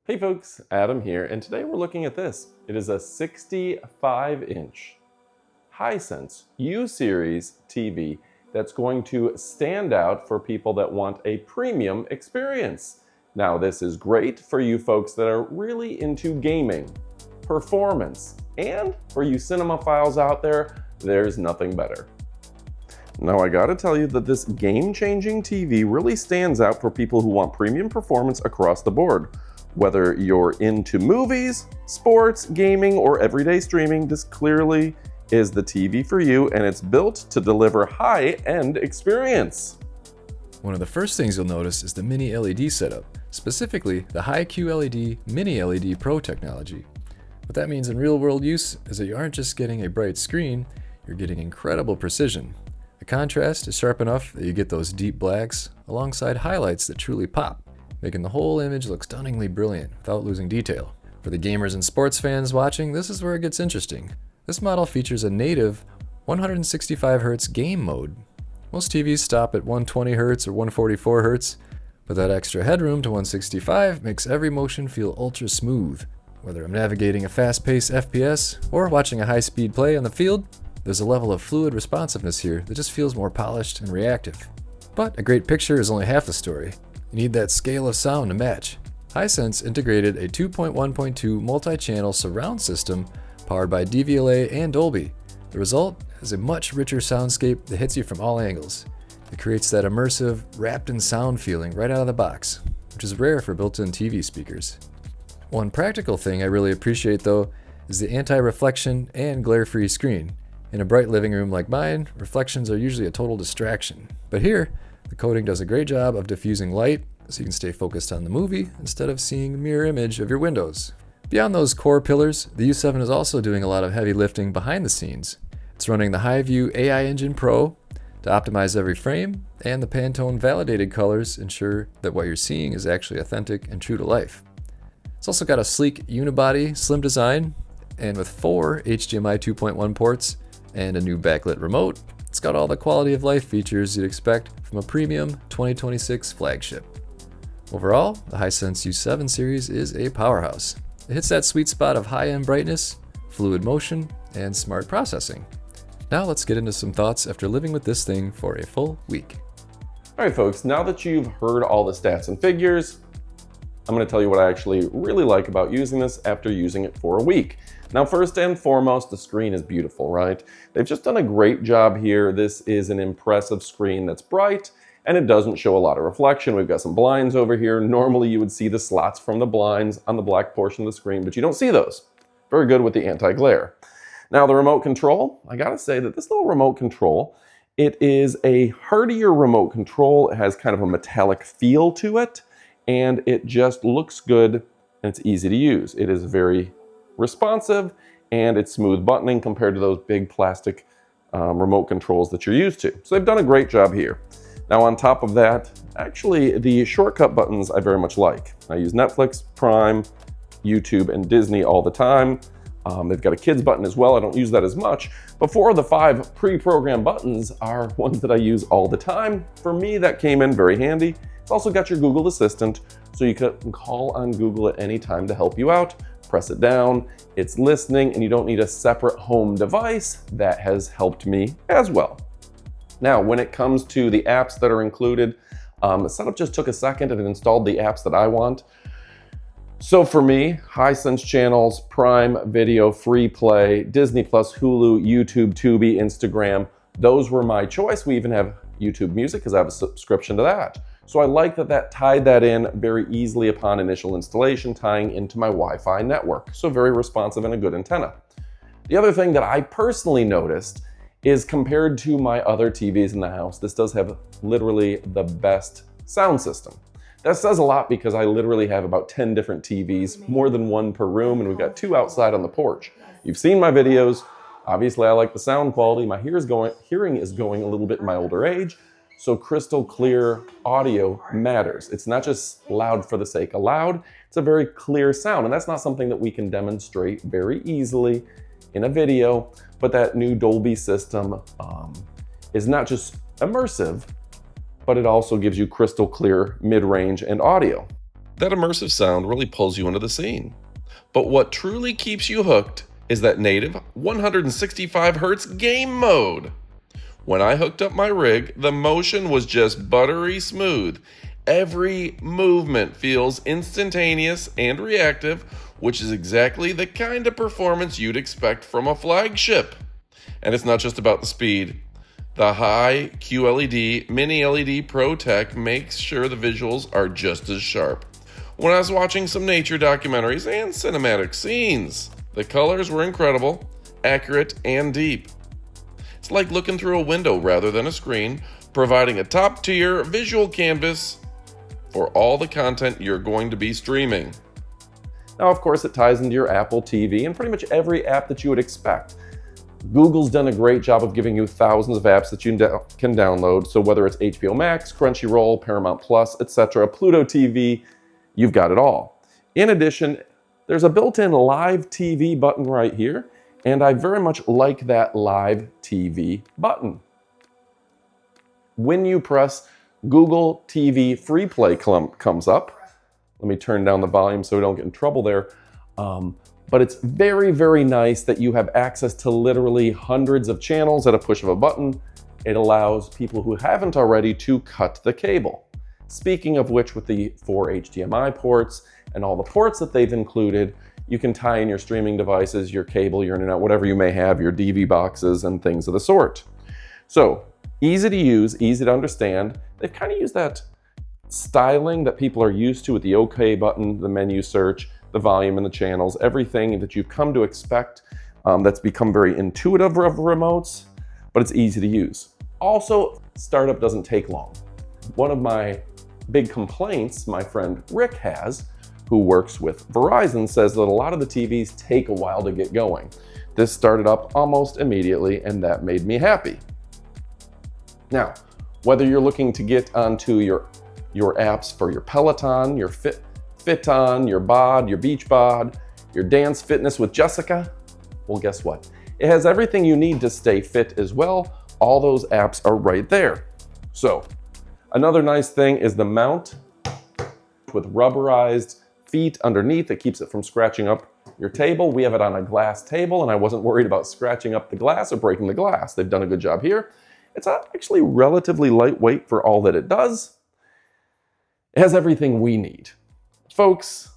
Hey folks, Adam here, and today we're looking at this. It is a 65-inch Hisense U-Series TV that's going to stand out for people that want a premium experience. Now, this is great for you folks that are really into gaming, performance, and for you cinemaphiles out there, there's nothing better. Now, I gotta tell you that this game-changing TV really stands out for people who want premium performance across the board. Whether you're into movies, sports, gaming, or everyday streaming, this clearly is the TV for you, and it's built to deliver high-end experience. One of the first things you'll notice is the mini LED setup, specifically the high QLED mini LED Pro technology. What that means in real-world use is that you aren't just getting a bright screen, you're getting incredible precision. The contrast is sharp enough that you get those deep blacks alongside highlights that truly pop, making the whole image look stunningly brilliant without losing detail. For the gamers and sports fans watching, this is where it gets interesting. This model features a native 165Hz game mode. Most TVs stop at 120Hz or 144Hz, but that extra headroom to 165 makes every motion feel ultra smooth. Whether I'm navigating a fast-paced FPS or watching a high-speed play on the field, there's a level of fluid responsiveness here that just feels more polished and reactive. But a great picture is only half the story. You need that scale of sound to match. Hisense integrated a 2.1.2 multi-channel surround system powered by DVLA and Dolby. The result is a much richer soundscape that hits you from all angles. It creates that immersive, wrapped-in sound feeling right out of the box, which is rare for built-in TV speakers. One practical thing I really appreciate though is the anti-reflection and glare-free screen. In a bright living room like mine, reflections are usually a total distraction. But here, the coating does a great job of diffusing light so you can stay focused on the movie instead of seeing a mirror image of your windows. Beyond those core pillars, the U7 is also doing a lot of heavy lifting behind the scenes. It's running the HiView AI Engine Pro to optimize every frame, and the Pantone validated colors ensure that what you're seeing is actually authentic and true to life. It's also got a sleek unibody, slim design, and with 4 HDMI 2.1 ports and a new backlit remote, it's got all the quality of life features you'd expect from a premium 2026 flagship. Overall, the Hisense U7 series is a powerhouse. It hits that sweet spot of high-end brightness, fluid motion, and smart processing. Now let's get into some thoughts after living with this thing for a full week. All right, folks, now that you've heard all the stats and figures, I'm gonna tell you what I actually really like about using this after using it for a week. Now, first and foremost, the screen is beautiful, right? They've just done a great job here. This is an impressive screen that's bright, and it doesn't show a lot of reflection. We've got some blinds over here. Normally, you would see the slots from the blinds on the black portion of the screen, but you don't see those. Very good with the anti-glare. Now, the remote control, I gotta say that this little remote control, it is a hardier remote control. It has kind of a metallic feel to it, and it just looks good, and it's easy to use. It is very responsive, and it's smooth buttoning compared to those big plastic remote controls that you're used to. So they've done a great job here. Now, on top of that, actually the shortcut buttons I very much like. I use Netflix, Prime, YouTube, and Disney all the time. They've got a kids button as well. I don't use that as much, but 4 of the 5 pre-programmed buttons are ones that I use all the time. For me, that came in very handy. It's also got your Google Assistant, so you can call on Google at any time to help you out. Press it down, it's listening, and you don't need a separate home device. That has helped me as well. Now, when it comes to the apps that are included, the setup just took a second and it installed the apps that I want. So for me, Hisense channels, Prime Video, Free Play, Disney Plus, Hulu, YouTube, Tubi, Instagram, those were my choice. We even have YouTube Music because I have a subscription to that. So I like that that tied that in very easily upon initial installation, tying into my Wi-Fi network. So very responsive and a good antenna. The other thing that I personally noticed is compared to my other TVs in the house, this does have literally the best sound system. That says a lot because I literally have about 10 different TVs, more than one per room, and we've got 2 outside on the porch. You've seen my videos. Obviously, I like the sound quality. My hearing is going a little bit in my older age, so crystal clear audio matters. It's not just loud for the sake of loud. It's a very clear sound, and that's not something that we can demonstrate very easily in a video, but that new Dolby system is not just immersive, but it also gives you crystal clear mid-range and audio. That immersive sound really pulls you into the scene. But what truly keeps you hooked is that native 165 Hz game mode. When I hooked up my rig, the motion was just buttery smooth. Every movement feels instantaneous and reactive, which is exactly the kind of performance you'd expect from a flagship. And it's not just about the speed. The high QLED Mini LED Pro Tech makes sure the visuals are just as sharp. When I was watching some nature documentaries and cinematic scenes, the colors were incredible, accurate, and deep. It's like looking through a window rather than a screen, providing a top-tier visual canvas for all the content you're going to be streaming. Now, of course, it ties into your Apple TV and pretty much every app that you would expect. Google's done a great job of giving you thousands of apps that you can download. So whether it's HBO Max, Crunchyroll, Paramount Plus, etc., Pluto TV, you've got it all. In addition, there's a built-in live TV button right here, and I very much like that live TV button. When you press Google TV Free Play comes up. Let me turn down the volume so we don't get in trouble there. But it's very, very nice that you have access to literally hundreds of channels at a push of a button. It allows people who haven't already to cut the cable. Speaking of which, with the 4 HDMI ports and all the ports that they've included, you can tie in your streaming devices, your cable, your internet, whatever you may have, your DV boxes and things of the sort. So, easy to use, easy to understand. They've kind of used that styling that people are used to with the OK button, the menu search, the volume and the channels, everything that you've come to expect that's become very intuitive of remotes, but it's easy to use. Also, startup doesn't take long. One of my big complaints my friend Rick has, who works with Verizon, says that a lot of the TVs take a while to get going. This started up almost immediately, and that made me happy. Now, whether you're looking to get onto your apps for your Peloton, your Fiton, your bod, your beach bod, your dance fitness with Jessica, well, guess what? It has everything you need to stay fit as well. All those apps are right there. So, another nice thing is the mount with rubberized feet underneath that keeps it from scratching up your table. We have it on a glass table, and I wasn't worried about scratching up the glass or breaking the glass. They've done a good job here. It's actually relatively lightweight for all that it does. It has everything we need. Folks,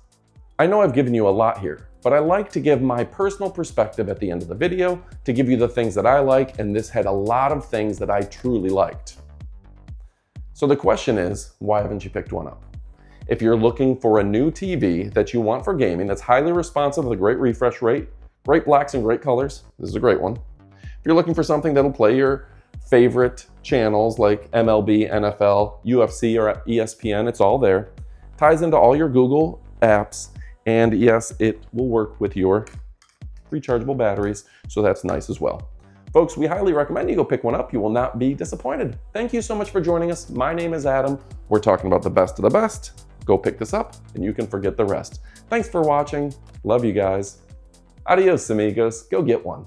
I know I've given you a lot here, but I like to give my personal perspective at the end of the video to give you the things that I like, and this had a lot of things that I truly liked. So the question is, why haven't you picked one up? If you're looking for a new TV that you want for gaming that's highly responsive with a great refresh rate, great blacks and great colors, this is a great one. If you're looking for something that'll play your favorite channels like MLB, NFL, UFC, or ESPN, it's all there. Ties into all your Google apps, and yes, it will work with your rechargeable batteries, so that's nice as well. Folks, we highly recommend you go pick one up. You will not be disappointed. Thank you so much for joining us. My name is Adam. We're talking about the best of the best. Go pick this up, and you can forget the rest. Thanks for watching. Love you guys. Adios, amigos. Go get one.